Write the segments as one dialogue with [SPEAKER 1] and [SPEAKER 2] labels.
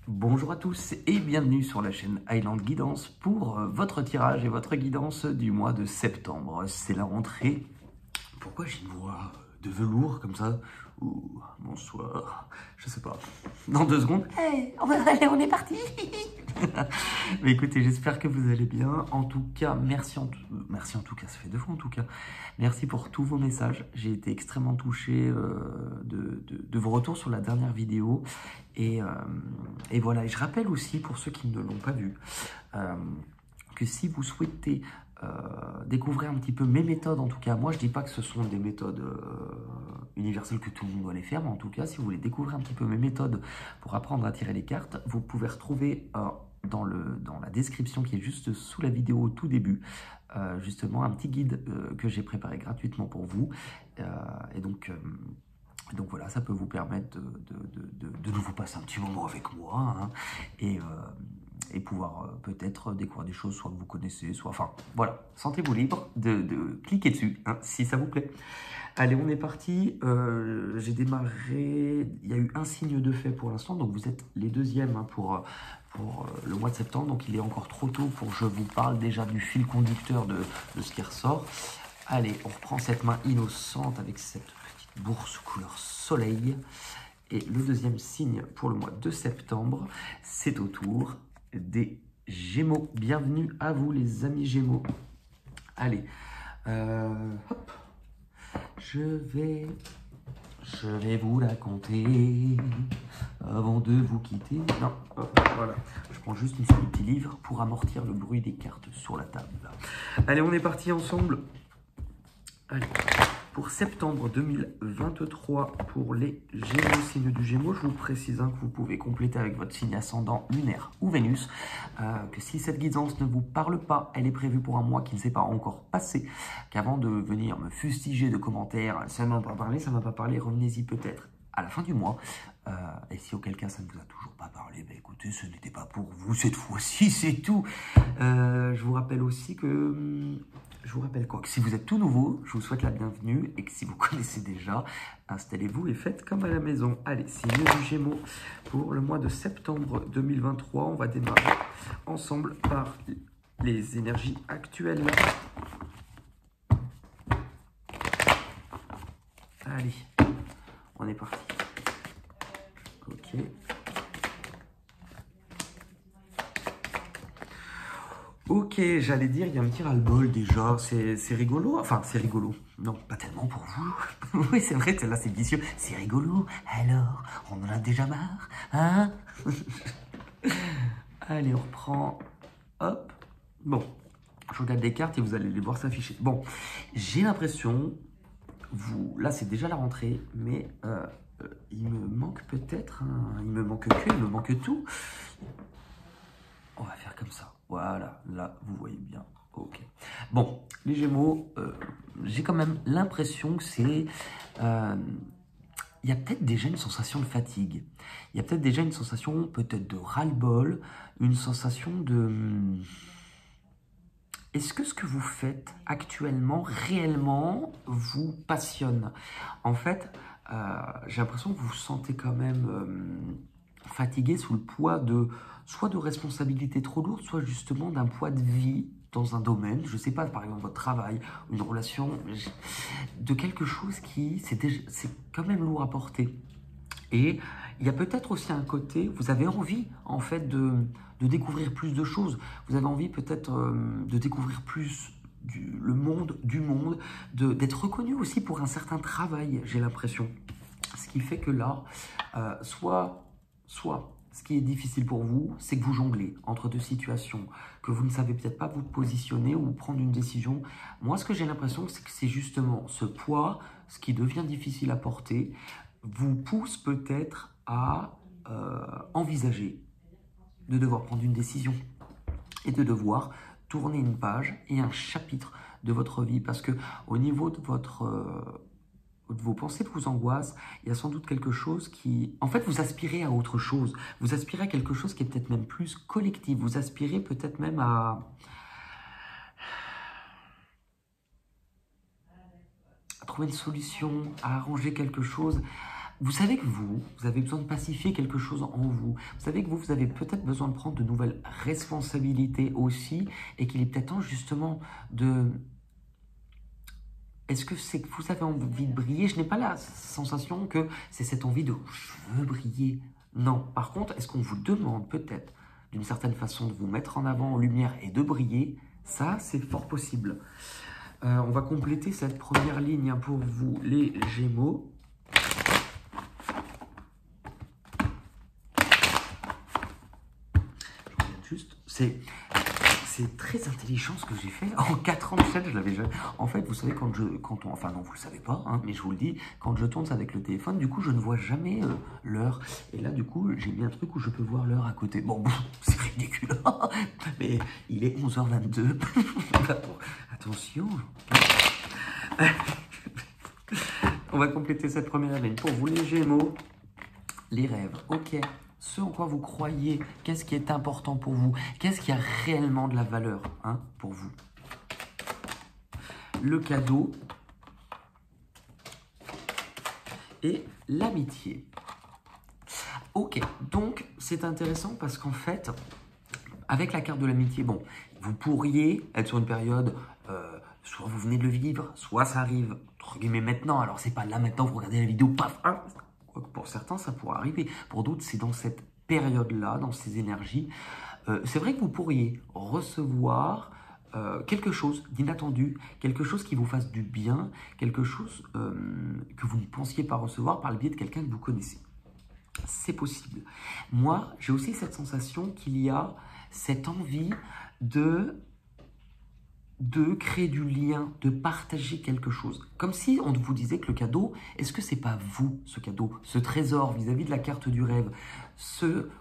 [SPEAKER 1] Bonjour à tous et bienvenue sur la chaîne Highland Guidance pour votre tirage et votre guidance du mois de septembre. C'est la rentrée. Pourquoi j'ai une voix de velours comme ça? Ouh, bonsoir, je sais pas. Dans 2 secondes. Hey, allez, on est parti. Mais écoutez, j'espère que vous allez bien. En tout cas, merci en tout cas, ça fait 2 fois en tout cas. Merci pour tous vos messages. J'ai été extrêmement touché de vos retours sur la dernière vidéo. Et voilà, et je rappelle aussi pour ceux qui ne l'ont pas vu, que si vous souhaitez découvrir un petit peu mes méthodes, en tout cas, moi je dis pas que ce sont des méthodes universelles que tout le monde doit les faire, mais en tout cas, si vous voulez découvrir un petit peu mes méthodes pour apprendre à tirer les cartes, vous pouvez retrouver dans la description qui est juste sous la vidéo au tout début, justement un petit guide que j'ai préparé gratuitement pour vous. Et donc voilà, ça peut vous permettre de nouveau passer un petit moment avec moi, hein, et pouvoir peut-être découvrir des choses soit que vous connaissez, soit... Enfin, voilà, sentez-vous libre de cliquer dessus, hein, si ça vous plaît. Allez, on est parti. J'ai démarré... Il y a eu un signe de fait pour l'instant, donc vous êtes les deuxièmes, hein, pour le mois de septembre, donc il est encore trop tôt pour que je vous parle déjà du fil conducteur de ce qui ressort. Allez, on reprend cette main innocente avec cette petite bourse couleur soleil. Et le deuxième signe pour le mois de septembre, c'est au tour des Gémeaux. Bienvenue à vous les amis Gémeaux. Allez, hop, je vais vous la compter avant de vous quitter. Non, hop, voilà. Je prends juste un petit livre pour amortir le bruit des cartes sur la table. Allez, on est parti ensemble. Allez, pour septembre 2023, pour les Gémeaux, signe du Gémeaux, je vous précise que vous pouvez compléter avec votre signe ascendant lunaire ou Vénus, que si cette guidance ne vous parle pas, elle est prévue pour un mois qui ne s'est pas encore passé, qu'avant de venir me fustiger de commentaires, ça ne m'a pas parlé, revenez-y peut-être à la fin du mois. Et si auquel cas ça ne vous a toujours pas parlé, ben écoutez, ce n'était pas pour vous cette fois-ci, c'est tout. Je vous rappelle aussi que... Je vous rappelle quoi? Que si vous êtes tout nouveau, je vous souhaite la bienvenue, et que si vous connaissez déjà, installez-vous et faites comme à la maison. Allez, signe du Gémeaux pour le mois de septembre 2023. On va démarrer ensemble par les énergies actuelles. Allez, on est parti. Ok. Ok, j'allais dire, il y a un petit ras-le-bol déjà, c'est rigolo, enfin c'est rigolo, non, pas tellement pour vous, oui c'est vrai, celle-là c'est vicieux, c'est rigolo, alors, on en a déjà marre, hein? Allez, on reprend, hop, bon, je regarde les cartes et vous allez les voir s'afficher. Bon, j'ai l'impression, là c'est déjà la rentrée, mais il me manque peut-être, il me manque que, il me manque tout. On va faire comme ça. Voilà, là, vous voyez bien. Ok. Bon, les Gémeaux, j'ai quand même l'impression que c'est... il y a peut-être déjà une sensation de fatigue. Il y a peut-être déjà une sensation peut-être de ras-le-bol, une sensation de... Est-ce que ce que vous faites actuellement, réellement, vous passionne? En fait, j'ai l'impression que vous vous sentez quand même fatigué sous le poids de soit de responsabilités trop lourdes, soit justement d'un poids de vie dans un domaine, je ne sais pas, par exemple votre travail, une relation, de quelque chose qui, c'est quand même lourd à porter. Et il y a peut-être aussi un côté, vous avez envie en fait de découvrir plus de choses, vous avez envie peut-être de découvrir plus le monde du monde, d'être reconnu aussi pour un certain travail, j'ai l'impression. Ce qui fait que là, soit ce qui est difficile pour vous, c'est que vous jonglez entre deux situations, que vous ne savez peut-être pas vous positionner ou prendre une décision. Moi, ce que j'ai l'impression, c'est que c'est justement ce poids, ce qui devient difficile à porter, vous pousse peut-être à envisager de devoir prendre une décision et de devoir tourner une page et un chapitre de votre vie. Parce que au niveau de de vos pensées, de vos angoisses, il y a sans doute quelque chose qui... En fait, vous aspirez à autre chose. Vous aspirez à quelque chose qui est peut-être même plus collectif. Vous aspirez peut-être même à trouver une solution, à arranger quelque chose. Vous savez que vous avez besoin de pacifier quelque chose en vous. Vous savez que vous avez peut-être besoin de prendre de nouvelles responsabilités aussi et qu'il est peut-être temps justement de... Est-ce que c'est que vous avez envie de briller? Je n'ai pas la sensation que c'est cette envie de « je veux briller ». Non. Par contre, est-ce qu'on vous demande peut-être d'une certaine façon de vous mettre en avant en lumière et de briller? Ça, c'est fort possible. On va compléter cette première ligne hein, pour vous, les Gémeaux. Je regarde juste. C'est très intelligent ce que j'ai fait. En 4 ans de chaîne, je l'avais jamais. En fait, vous savez, enfin non, vous le savez pas, hein, mais je vous le dis, quand je tourne ça avec le téléphone, du coup, je ne vois jamais l'heure. Et là, du coup, j'ai mis un truc où je peux voir l'heure à côté. Bon, c'est ridicule. Mais il est 11h22. Attention. On va compléter cette première ligne. Pour vous, les Gémeaux, les rêves. Ok. Ce en quoi vous croyez, qu'est-ce qui est important pour vous, qu'est-ce qui a réellement de la valeur hein, pour vous. Le cadeau et l'amitié. Ok, donc c'est intéressant parce qu'en fait, avec la carte de l'amitié, bon, vous pourriez être sur une période, soit vous venez de le vivre, soit ça arrive, entre guillemets, maintenant. Alors c'est pas là maintenant, vous regardez la vidéo, paf, hein. Pour certains, ça pourrait arriver. Pour d'autres, c'est dans cette période-là, dans ces énergies. C'est vrai que vous pourriez recevoir quelque chose d'inattendu, quelque chose qui vous fasse du bien, quelque chose que vous ne pensiez pas recevoir par le biais de quelqu'un que vous connaissez. C'est possible. Moi, j'ai aussi cette sensation qu'il y a cette envie de créer du lien, de partager quelque chose. Comme si on vous disait que le cadeau, est-ce que c'est pas vous, ce cadeau, ce trésor vis-à-vis de la carte du rêve,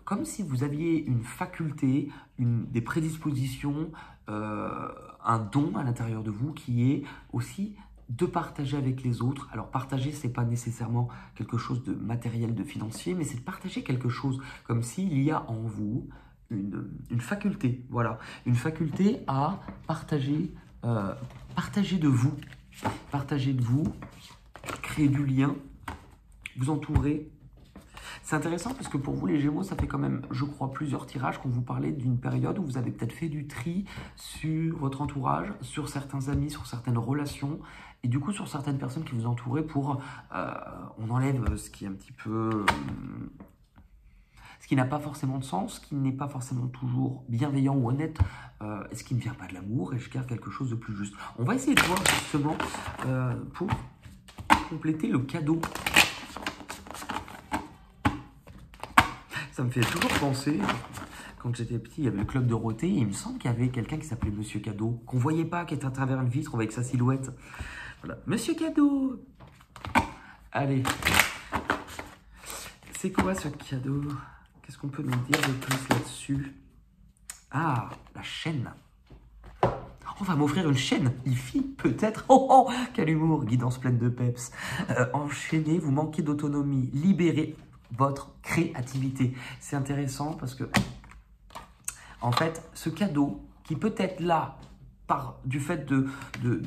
[SPEAKER 1] comme si vous aviez une faculté, des prédispositions, un don à l'intérieur de vous qui est aussi de partager avec les autres. Alors partager, c'est pas nécessairement quelque chose de matériel, de financier, mais c'est de partager quelque chose, comme s'il y a en vous une faculté, voilà, une faculté à partager, partager de vous, créer du lien, vous entourer. C'est intéressant parce que pour vous les Gémeaux, ça fait quand même, je crois, plusieurs tirages qu'on vous parlait d'une période où vous avez peut-être fait du tri sur votre entourage, sur certains amis, sur certaines relations, et du coup sur certaines personnes qui vous entouraient pour, on enlève ce qui est un petit peu... ce qui n'a pas forcément de sens, ce qui n'est pas forcément toujours bienveillant ou honnête, ce qui ne vient pas de l'amour, et je garde quelque chose de plus juste. On va essayer de voir justement pour compléter le cadeau. Ça me fait toujours penser, quand j'étais petit, il y avait le club Dorothée, et il me semble qu'il y avait quelqu'un qui s'appelait Monsieur Cadeau, qu'on ne voyait pas, qui était à travers une vitre avec sa silhouette. Voilà, Monsieur Cadeau. Allez, c'est quoi ce cadeau? Qu'est-ce qu'on peut nous dire de plus là-dessus? Ah, la chaîne. On va m'offrir une chaîne, IFI, peut-être. Oh, oh, quel humour, guidance pleine de peps. Enchaînez, vous manquez d'autonomie, libérez votre créativité. C'est intéressant parce que, en fait, ce cadeau qui peut être là, du fait de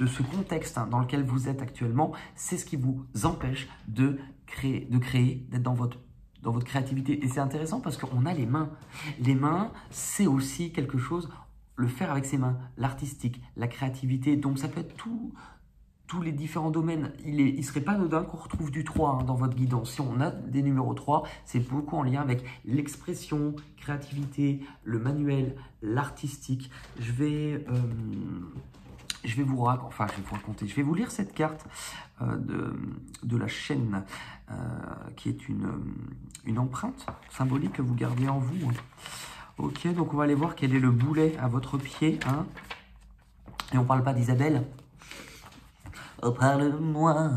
[SPEAKER 1] ce contexte hein, dans lequel vous êtes actuellement, c'est ce qui vous empêche de créer, d'être dans votre créativité. Et c'est intéressant parce qu'on a les mains. Les mains, c'est aussi quelque chose, le faire avec ses mains, l'artistique, la créativité. Donc ça peut être tous les différents domaines. Il ne serait pas anodin qu'on retrouve du 3 hein, dans votre guidance. Si on a des numéros 3, c'est beaucoup en lien avec l'expression, créativité, le manuel, l'artistique. Je vais vous raconter. Je vais vous lire cette carte de la chaîne qui est une empreinte symbolique que vous gardez en vous. Ok, donc on va aller voir quel est le boulet à votre pied. Hein. Et on ne parle pas d'Isabelle. Oh, parle-moi,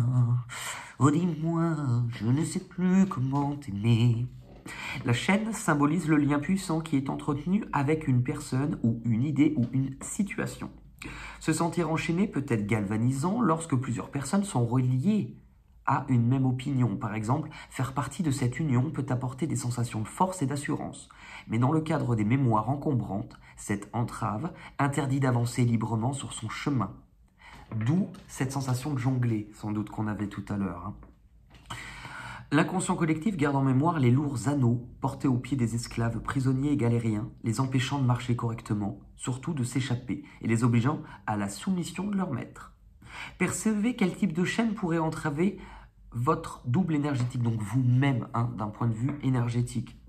[SPEAKER 1] oh dis-moi, je ne sais plus comment t'aimer. La chaîne symbolise le lien puissant qui est entretenu avec une personne ou une idée ou une situation. Se sentir enchaîné peut être galvanisant lorsque plusieurs personnes sont reliées à une même opinion. Par exemple, faire partie de cette union peut apporter des sensations de force et d'assurance. Mais dans le cadre des mémoires encombrantes, cette entrave interdit d'avancer librement sur son chemin. D'où cette sensation de jongler, sans doute, qu'on avait tout à l'heure. L'inconscient collectif garde en mémoire les lourds anneaux portés aux pieds des esclaves, prisonniers et galériens, les empêchant de marcher correctement, surtout de s'échapper, et les obligeant à la soumission de leur maître. Percevez quel type de chaîne pourrait entraver votre double énergétique, donc vous-même, d'un point de vue énergétique.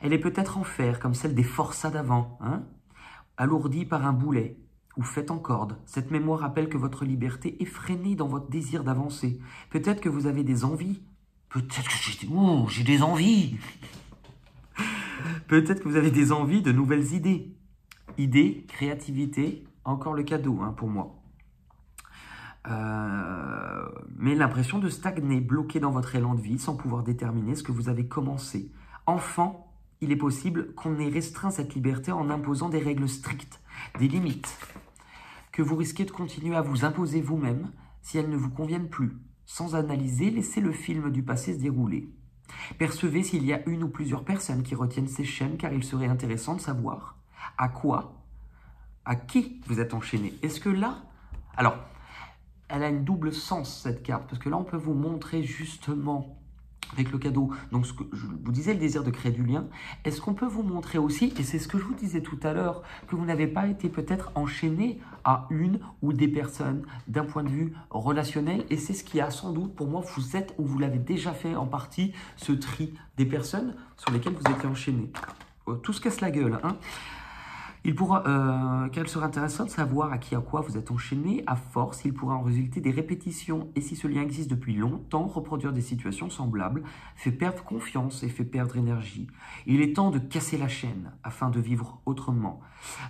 [SPEAKER 1] Elle est peut-être en fer, comme celle des forçats d'avant, alourdie par un boulet, ou faite en corde. Cette mémoire rappelle que votre liberté est freinée dans votre désir d'avancer. Peut-être que vous avez des envies. Peut-être que j'ai des envies. Peut-être que vous avez des envies de nouvelles idées. Idées, créativité, encore le cadeau pour moi. Mais l'impression de stagner, bloqué dans votre élan de vie, sans pouvoir déterminer ce que vous avez commencé. Enfant, il est possible qu'on ait restreint cette liberté en imposant des règles strictes, des limites, que vous risquez de continuer à vous imposer vous-même si elles ne vous conviennent plus. Sans analyser, laissez le film du passé se dérouler. Percevez s'il y a une ou plusieurs personnes qui retiennent ces chaînes, car il serait intéressant de savoir à quoi, à qui vous êtes enchaîné. Est-ce que là... Alors, elle a une double sens, cette carte, parce que là, on peut vous montrer justement, avec le cadeau, donc ce que je vous disais, le désir de créer du lien. Est-ce qu'on peut vous montrer aussi, et c'est ce que je vous disais tout à l'heure, que vous n'avez pas été peut-être enchaîné à une ou des personnes d'un point de vue relationnel, et c'est ce qui a sans doute, pour moi, vous êtes, ou vous l'avez déjà fait en partie, ce tri des personnes sur lesquelles vous étiez enchaîné. Tout se casse la gueule, car il serait intéressant de savoir à qui à quoi vous êtes enchaîné. À force, il pourra en résulter des répétitions. Et si ce lien existe depuis longtemps, reproduire des situations semblables fait perdre confiance et fait perdre énergie. Il est temps de casser la chaîne afin de vivre autrement.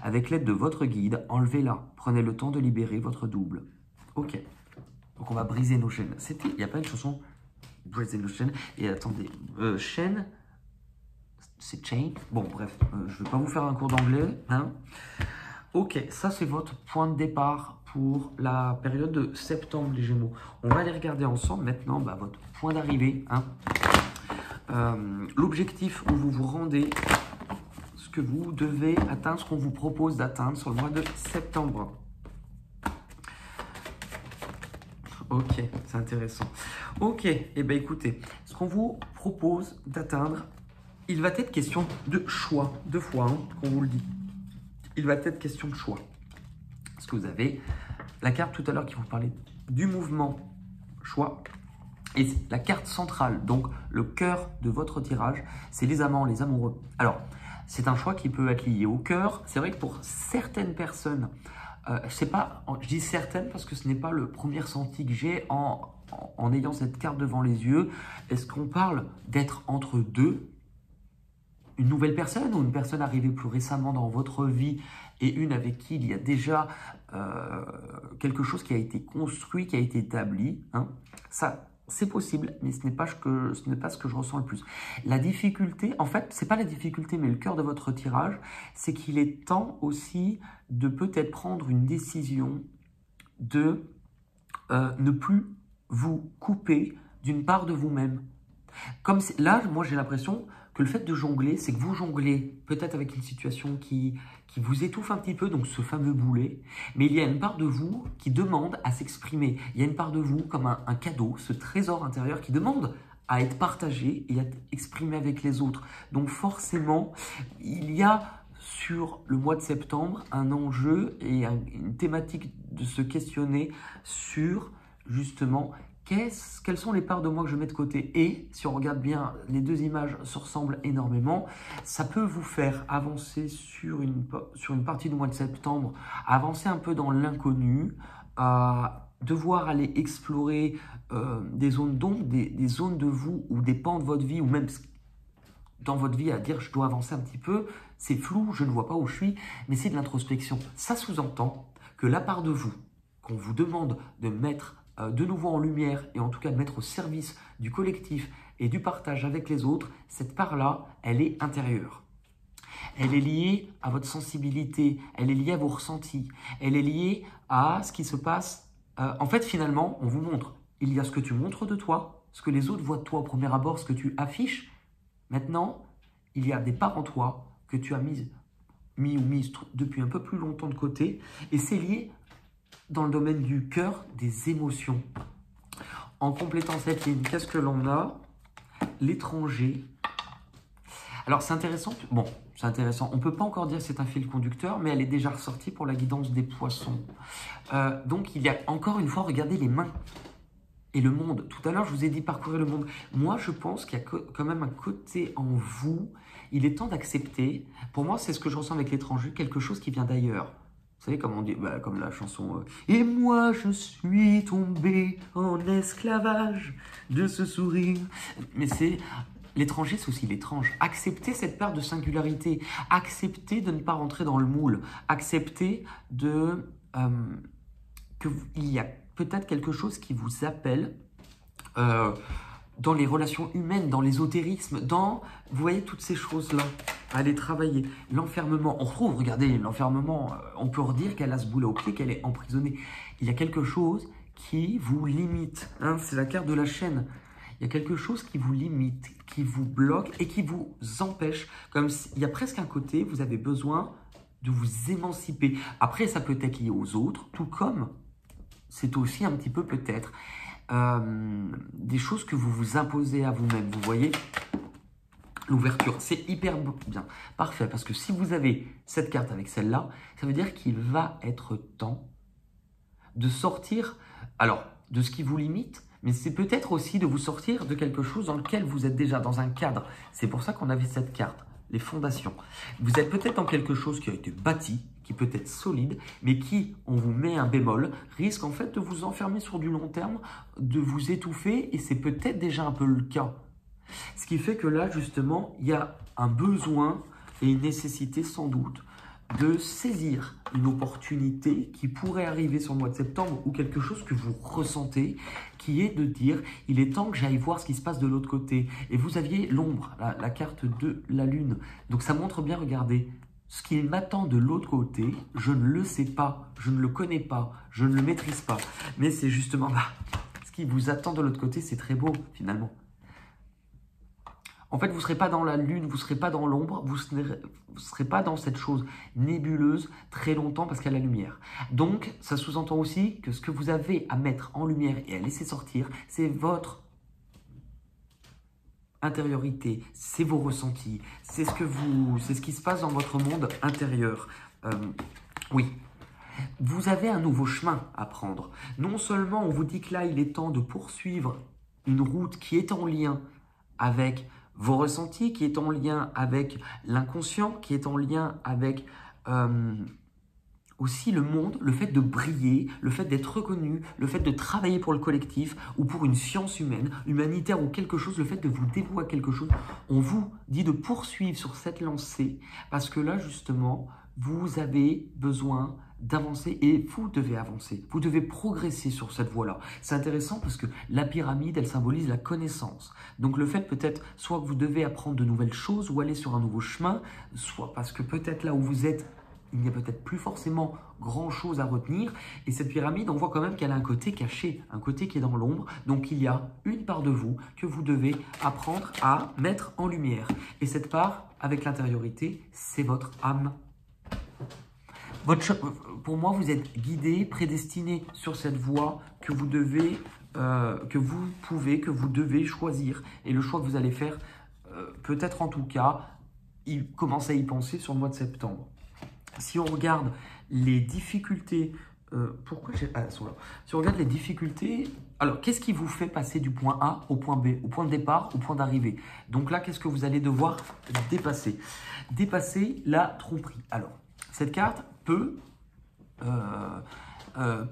[SPEAKER 1] Avec l'aide de votre guide, enlevez-la. Prenez le temps de libérer votre double. Ok. Donc on va briser nos chaînes. Il n'y a pas une chanson briser nos chaînes. Et attendez, chaîne... C'est chain. Bon, bref, je ne vais pas vous faire un cours d'anglais. Ok, ça c'est votre point de départ pour la période de septembre, les Gémeaux. On va les regarder ensemble maintenant, votre point d'arrivée. L'objectif où vous vous rendez, ce que vous devez atteindre, ce qu'on vous propose d'atteindre sur le mois de septembre. Ok, c'est intéressant. Ok, et bien écoutez, ce qu'on vous propose d'atteindre, il va être question de choix, deux fois, qu'on vous le dit. Il va être question de choix. Parce que vous avez la carte tout à l'heure qui vous parlait du mouvement choix. Et la carte centrale, donc le cœur de votre tirage, c'est les amants, les amoureux. Alors, c'est un choix qui peut être lié au cœur. C'est vrai que pour certaines personnes, je dis certaines parce que ce n'est pas le premier ressenti que j'ai en ayant cette carte devant les yeux. Est-ce qu'on parle d'être entre deux? Une nouvelle personne ou une personne arrivée plus récemment dans votre vie et une avec qui il y a déjà quelque chose qui a été construit, qui a été établi. Ça, c'est possible, mais ce n'est pas ce que je ressens le plus. La difficulté, en fait, ce n'est pas la difficulté, mais le cœur de votre tirage, c'est qu'il est temps aussi de peut-être prendre une décision de ne plus vous couper d'une part de vous-même. Comme là, moi j'ai l'impression que le fait de jongler, c'est que vous jonglez peut-être avec une situation qui vous étouffe un petit peu, donc ce fameux boulet, mais il y a une part de vous qui demande à s'exprimer. Il y a une part de vous comme un cadeau, ce trésor intérieur qui demande à être partagé et à être exprimé avec les autres. Donc forcément, il y a sur le mois de septembre un enjeu et une thématique de se questionner sur justement quelles sont les parts de moi que je mets de côté. Et si on regarde bien, les deux images se ressemblent énormément. Ça peut vous faire avancer sur une partie du mois de septembre, avancer un peu dans l'inconnu, devoir aller explorer des zones d'ombre, des zones de vous ou des pans de votre vie, ou même dans votre vie à dire je dois avancer un petit peu, c'est flou, je ne vois pas où je suis, mais c'est de l'introspection. Ça sous-entend que la part de vous qu'on vous demande de mettre de nouveau en lumière et en tout cas de mettre au service du collectif et du partage avec les autres, cette part-là, elle est intérieure. Elle est liée à votre sensibilité, elle est liée à vos ressentis, elle est liée à ce qui se passe. En fait, finalement, on vous montre. Il y a ce que tu montres de toi, ce que les autres voient de toi au premier abord, ce que tu affiches. Maintenant, il y a des parts en toi que tu as mis ou mises depuis un peu plus longtemps de côté et c'est lié dans le domaine du cœur, des émotions. En complétant cette ligne, qu'est-ce que l'on a? L'étranger. Alors, c'est intéressant. Bon, c'est intéressant. On ne peut pas encore dire que c'est un fil conducteur, mais elle est déjà ressortie pour la guidance des poissons. Donc, il y a encore une fois, regardez les mains et le monde. Tout à l'heure, je vous ai dit parcourir le monde. Moi, je pense qu'il y a quand même un côté en vous. Il est temps d'accepter. Pour moi, c'est ce que je ressens avec l'étranger, quelque chose qui vient d'ailleurs. Vous savez comment on dit, comme la chanson Et moi je suis tombé en esclavage de ce sourire. Mais c'est l'étranger, c'est aussi l'étrange. Accepter cette part de singularité, accepter de ne pas rentrer dans le moule, accepter de qu'il y a peut-être quelque chose qui vous appelle dans les relations humaines, dans l'ésotérisme, dans, vous voyez, toutes ces choses-là, à aller travailler. L'enfermement, on retrouve, regardez, l'enfermement, on peut redire qu'elle a ce boulet au pied, qu'elle est emprisonnée. Il y a quelque chose qui vous limite, hein, c'est la carte de la chaîne. Il y a quelque chose qui vous limite, qui vous bloque et qui vous empêche, comme il y a presque un côté, vous avez besoin de vous émanciper. Après, ça peut être lié aux autres, tout comme c'est aussi un petit peu peut-être des choses que vous vous imposez à vous-même. Vous voyez, l'ouverture, c'est hyper bien. Parfait, parce que si vous avez cette carte avec celle-là, ça veut dire qu'il va être temps de sortir, alors, de ce qui vous limite, mais c'est peut-être aussi de vous sortir de quelque chose dans lequel vous êtes déjà, dans un cadre. C'est pour ça qu'on avait cette carte, les fondations. Vous êtes peut-être dans quelque chose qui a été bâti, qui peut être solide, mais qui, on vous met un bémol, risque en fait de vous enfermer sur du long terme, de vous étouffer, et c'est peut-être déjà un peu le cas. Ce qui fait que là, justement, il y a un besoin et une nécessité sans doute de saisir une opportunité qui pourrait arriver sur le mois de septembre ou quelque chose que vous ressentez, qui est de dire « il est temps que j'aille voir ce qui se passe de l'autre côté ». Et vous aviez l'ombre, la carte de la lune. Donc ça montre bien, regardez, ce qui m'attend de l'autre côté, je ne le sais pas, je ne le connais pas, je ne le maîtrise pas. Mais c'est justement là, ce qui vous attend de l'autre côté, c'est très beau finalement. En fait, vous ne serez pas dans la lune, vous ne serez pas dans l'ombre, vous ne serez pas dans cette chose nébuleuse très longtemps parce qu'il y a la lumière. Donc, ça sous-entend aussi que ce que vous avez à mettre en lumière et à laisser sortir, c'est votre intériorité, c'est vos ressentis, c'est ce qui se passe dans votre monde intérieur. Oui. Vous avez un nouveau chemin à prendre. Non seulement on vous dit que là, il est temps de poursuivre une route qui est en lien avec vos ressentis, qui est en lien avec l'inconscient, qui est en lien avec aussi le monde, le fait de briller, le fait d'être reconnu, le fait de travailler pour le collectif ou pour une science humaine, humanitaire ou quelque chose, le fait de vous dévouer à quelque chose. On vous dit de poursuivre sur cette lancée parce que là, justement, vous avez besoin d'avancer et vous devez avancer. Vous devez progresser sur cette voie-là. C'est intéressant parce que la pyramide, elle symbolise la connaissance. Donc le fait peut-être, soit que vous devez apprendre de nouvelles choses ou aller sur un nouveau chemin, soit parce que peut-être là où vous êtes, il n'y a peut-être plus forcément grand-chose à retenir. Et cette pyramide, on voit quand même qu'elle a un côté caché, un côté qui est dans l'ombre. Donc il y a une part de vous que vous devez apprendre à mettre en lumière. Et cette part, avec l'intériorité, c'est votre âme. Pour moi, vous êtes guidé, prédestiné sur cette voie que vous devez, que vous devez choisir. Et le choix que vous allez faire, peut-être en tout cas, commencez à y penser sur le mois de septembre. Si on regarde les difficultés, si on regarde les difficultés, alors qu'est-ce qui vous fait passer du point A au point B, au point de départ, au point d'arrivée? Donc là, qu'est-ce que vous allez devoir dépasser? Dépasser la tromperie. Alors, cette carte peut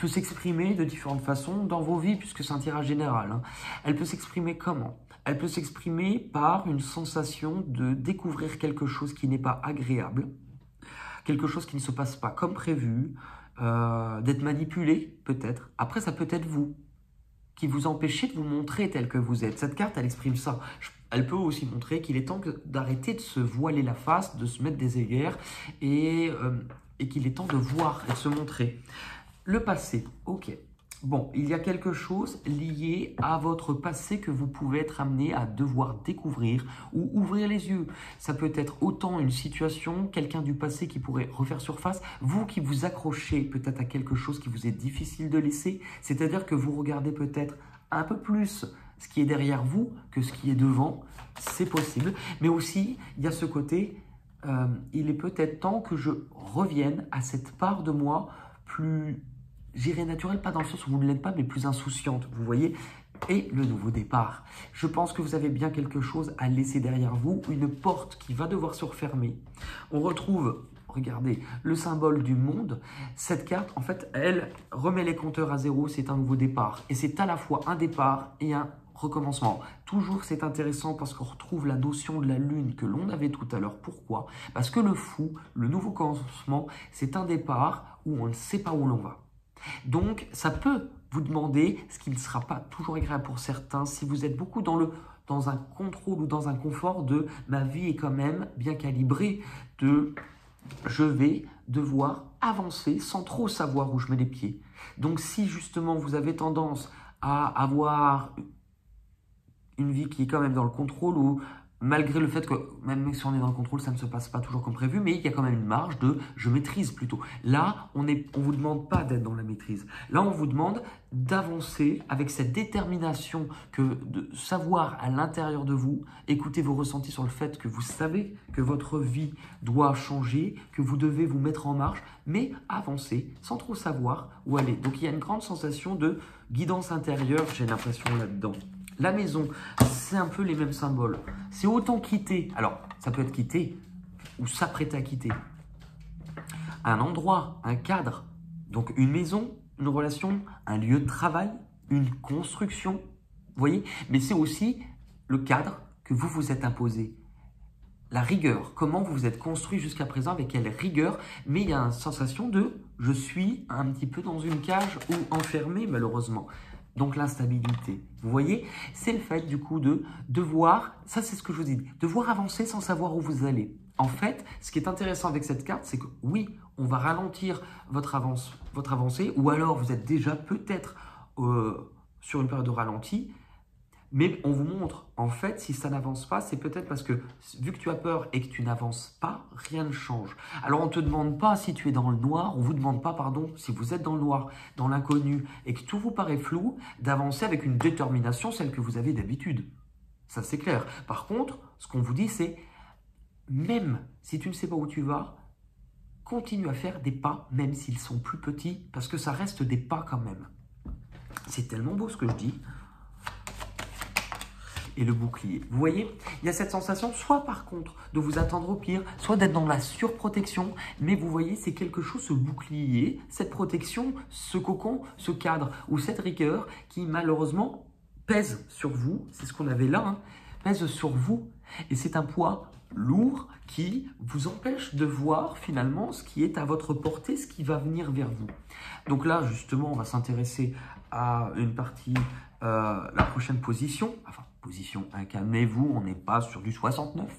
[SPEAKER 1] s'exprimer de différentes façons dans vos vies, puisque c'est un tirage général. Hein. Elle peut s'exprimer comment? Elle peut s'exprimer par une sensation de découvrir quelque chose qui n'est pas agréable, quelque chose qui ne se passe pas comme prévu, d'être manipulé peut-être. Après, ça peut être vous, qui vous empêchez de vous montrer tel que vous êtes. Cette carte, elle exprime ça. Elle peut aussi montrer qu'il est temps d'arrêter de se voiler la face, de se mettre des œillères et qu'il est temps de voir et de se montrer. Le passé, ok. Bon, il y a quelque chose lié à votre passé que vous pouvez être amené à devoir découvrir ou ouvrir les yeux. Ça peut être autant une situation, quelqu'un du passé qui pourrait refaire surface, vous qui vous accrochez peut-être à quelque chose qui vous est difficile de laisser, c'est-à-dire que vous regardez peut-être un peu plus ce qui est derrière vous que ce qui est devant, c'est possible. Mais aussi, il y a ce côté, il est peut-être temps que je revienne à cette part de moi plus, j'irais naturelle, pas dans le sens où vous ne l'êtes pas, mais plus insouciante, vous voyez. Et le nouveau départ. Je pense que vous avez bien quelque chose à laisser derrière vous, une porte qui va devoir se refermer. On retrouve, regardez, le symbole du monde. Cette carte, en fait, elle remet les compteurs à zéro, c'est un nouveau départ. Et c'est à la fois un départ et un recommencement. Toujours, c'est intéressant parce qu'on retrouve la notion de la lune que l'on avait tout à l'heure. Pourquoi? Parce que le fou, le nouveau commencement, c'est un départ où on ne sait pas où l'on va. Donc, ça peut vous demander, ce qui ne sera pas toujours agréable pour certains, si vous êtes beaucoup dans un contrôle ou dans un confort de ma vie est quand même bien calibrée, de je vais devoir avancer sans trop savoir où je mets les pieds. Donc, si justement vous avez tendance à avoir une vie qui est quand même dans le contrôle ou malgré le fait que même si on est dans le contrôle, ça ne se passe pas toujours comme prévu, mais il y a quand même une marge de je maîtrise plutôt. Là, on vous demande pas d'être dans la maîtrise. Là, on vous demande d'avancer avec cette détermination de savoir à l'intérieur de vous, écouter vos ressentis sur le fait que vous savez que votre vie doit changer, que vous devez vous mettre en marche, mais avancer sans trop savoir où aller. Donc, il y a une grande sensation de guidance intérieure, j'ai l'impression là-dedans. La maison, c'est un peu les mêmes symboles. C'est autant quitter, alors ça peut être quitter ou s'apprêter à quitter. Un endroit, un cadre, donc une maison, une relation, un lieu de travail, une construction, vous voyez. Mais c'est aussi le cadre que vous vous êtes imposé. La rigueur, comment vous vous êtes construit jusqu'à présent, avec quelle rigueur, mais il y a une sensation de je suis un petit peu dans une cage ou enfermé malheureusement. Donc l'instabilité, vous voyez, c'est le fait du coup de devoir, ça c'est ce que je vous dis, devoir avancer sans savoir où vous allez. En fait, ce qui est intéressant avec cette carte, c'est que oui, on va ralentir votre avancée, ou alors vous êtes déjà peut-être sur une période de ralenti, mais on vous montre, en fait, si ça n'avance pas, c'est peut-être parce que, vu que tu as peur et que tu n'avances pas, rien ne change. Alors, on ne te demande pas si tu es dans le noir, on ne vous demande pas, pardon, si vous êtes dans le noir, dans l'inconnu, et que tout vous paraît flou, d'avancer avec une détermination, celle que vous avez d'habitude. Ça, c'est clair. Par contre, ce qu'on vous dit, c'est, même si tu ne sais pas où tu vas, continue à faire des pas, même s'ils sont plus petits, parce que ça reste des pas quand même. C'est tellement beau ce que je dis. Et le bouclier. Vous voyez, il y a cette sensation, soit par contre, de vous attendre au pire, soit d'être dans la surprotection, mais vous voyez, c'est quelque chose, ce bouclier, cette protection, ce cocon, ce cadre, ou cette rigueur qui malheureusement pèse sur vous, c'est ce qu'on avait là, hein, pèse sur vous, et c'est un poids lourd qui vous empêche de voir finalement ce qui est à votre portée, ce qui va venir vers vous. Donc là, justement, on va s'intéresser à une partie, la prochaine position, enfin, position, calmez-vous, on n'est pas sur du 69.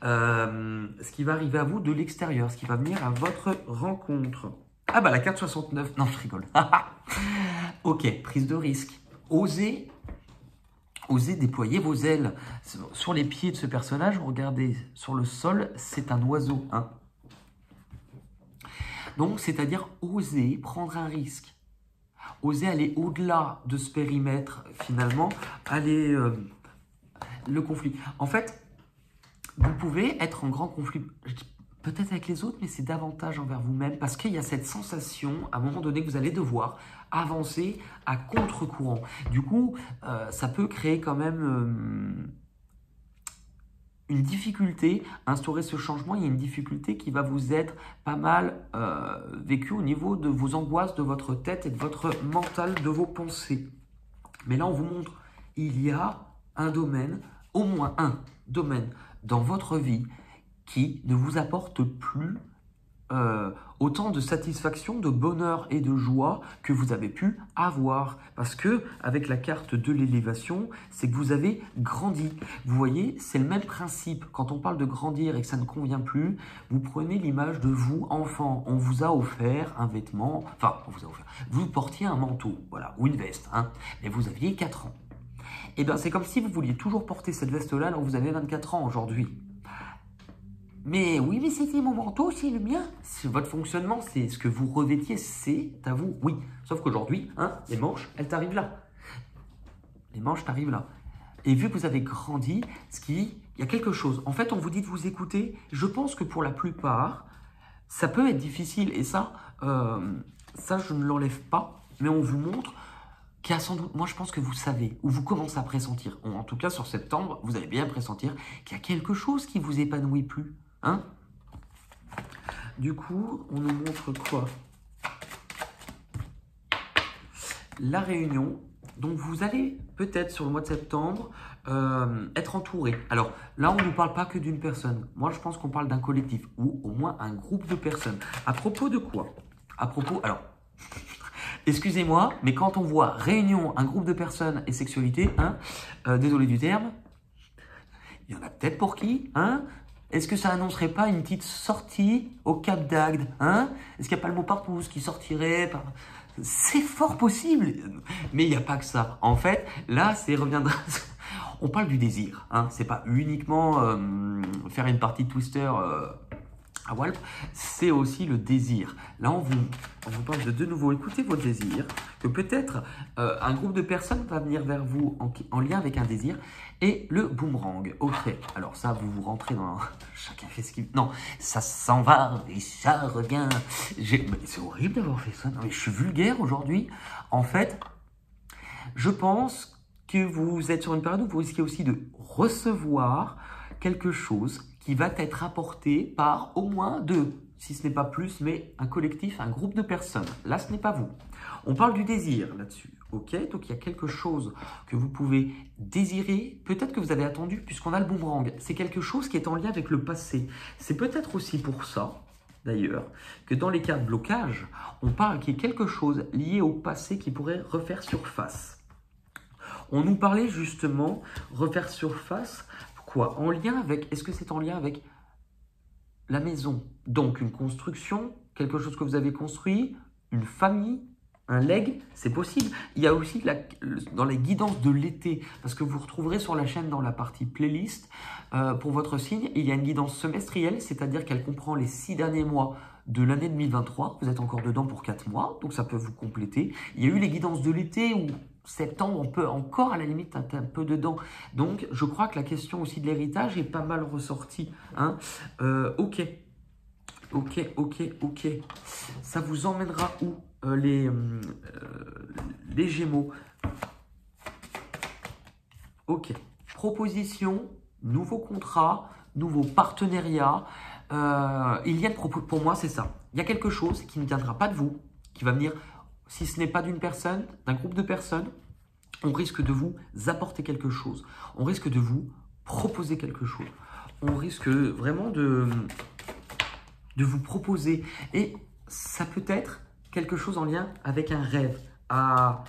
[SPEAKER 1] Ce qui va arriver à vous de l'extérieur, ce qui va venir à votre rencontre. Ah bah la carte 69, non je rigole. Ok, prise de risque. Osez déployer vos ailes. Sur les pieds de ce personnage, regardez, sur le sol, c'est un oiseau. Hein. Donc, c'est-à-dire oser prendre un risque. Oser aller au-delà de ce périmètre, finalement, aller le conflit. En fait, vous pouvez être en grand conflit, peut-être avec les autres, mais c'est davantage envers vous-même, parce qu'il y a cette sensation, à un moment donné, que vous allez devoir avancer à contre-courant. Du coup, ça peut créer quand même une difficulté, instaurer ce changement, il y a une difficulté qui va vous être pas mal vécue au niveau de vos angoisses, de votre tête et de votre mental, de vos pensées. Mais là, on vous montre, il y a un domaine, au moins un domaine dans votre vie qui ne vous apporte plus autant de satisfaction, de bonheur et de joie que vous avez pu avoir. Parce que avec la carte de l'élévation, c'est que vous avez grandi. Vous voyez, c'est le même principe. Quand on parle de grandir et que ça ne convient plus, vous prenez l'image de vous, enfant. On vous a offert un vêtement, enfin, on vous a offert, vous portiez un manteau, voilà, ou une veste, hein, mais vous aviez 4 ans. Et bien, c'est comme si vous vouliez toujours porter cette veste-là alors que vous avez 24 ans aujourd'hui. Mais oui, mais c'était mon manteau, c'est le mien. C'est votre fonctionnement, c'est ce que vous revêtiez, c'est à vous. Oui, sauf qu'aujourd'hui, hein, les manches, elles t'arrivent là. les manches, t'arrives là. Et vu que vous avez grandi, il y a quelque chose. En fait, on vous dit de vous écouter. Je pense que pour la plupart, ça peut être difficile. Et ça, je ne l'enlève pas. Mais on vous montre qu'il y a sans doute, moi je pense que vous savez, ou vous commencez à pressentir. En tout cas, sur septembre, vous allez bien pressentir qu'il y a quelque chose qui vous épanouit plus. Hein? Du coup, on nous montre quoi? La réunion. Donc, vous allez peut-être sur le mois de septembre être entouré. Alors, là, on ne nous parle pas que d'une personne. Moi, je pense qu'on parle d'un collectif ou au moins un groupe de personnes. À propos de quoi? À propos, alors, excusez-moi, mais quand on voit réunion, un groupe de personnes et sexualité, hein, désolé du terme, il y en a peut-être pour qui, hein? Est-ce que ça annoncerait pas une petite sortie au Cap d'Agde, hein? Est-ce qu'il n'y a pas le mot partouze qui sortirait par... C'est fort possible, mais il n'y a pas que ça. En fait, là, c'est reviendra. On parle du désir, hein. C'est pas uniquement faire une partie de Twister à Walp, c'est aussi le désir. Là, on vous parle de nouveau. Écoutez vos désirs, que peut-être un groupe de personnes va venir vers vous en lien avec un désir. Et le boomerang. Ok, alors ça, vous rentrez dans... Chacun fait ce qu'il... Non, ça s'en va et ça revient. C'est horrible d'avoir fait ça. Non, mais je suis vulgaire aujourd'hui. En fait, je pense que vous êtes sur une période où vous risquez aussi de recevoir quelque chose qui va être apporté par au moins deux, si ce n'est pas plus, mais un collectif, un groupe de personnes. Là, ce n'est pas vous. On parle du désir là-dessus. Ok, donc il y a quelque chose que vous pouvez désirer, peut-être que vous avez attendu, puisqu'on a le boomerang. C'est quelque chose qui est en lien avec le passé. C'est peut-être aussi pour ça, d'ailleurs, que dans les cas de blocage, on parle qu'il y a quelque chose lié au passé qui pourrait refaire surface. On nous parlait justement refaire surface, quoi? En lien avec, est-ce que c'est en lien avec la maison? Donc une construction, quelque chose que vous avez construit, une famille, un legs, c'est possible. Il y a aussi dans les guidances de l'été, parce que vous retrouverez sur la chaîne dans la partie playlist, pour votre signe, il y a une guidance semestrielle, c'est-à-dire qu'elle comprend les 6 derniers mois de l'année 2023. Vous êtes encore dedans pour 4 mois, donc ça peut vous compléter. Il y a eu les guidances de l'été où septembre, on peut encore à la limite être un peu dedans. Donc, je crois que la question aussi de l'héritage est pas mal ressortie. Hein. Ok. Ça vous emmènera où les Gémeaux? Ok. Proposition, nouveau contrat, nouveau partenariat. Il y a pour moi, c'est ça. Il y a quelque chose qui ne viendra pas de vous, qui va venir, si ce n'est pas d'une personne, d'un groupe de personnes. On risque de vous apporter quelque chose. On risque de vous proposer quelque chose. On risque vraiment de vous proposer. Et ça peut être quelque chose en lien avec un rêve à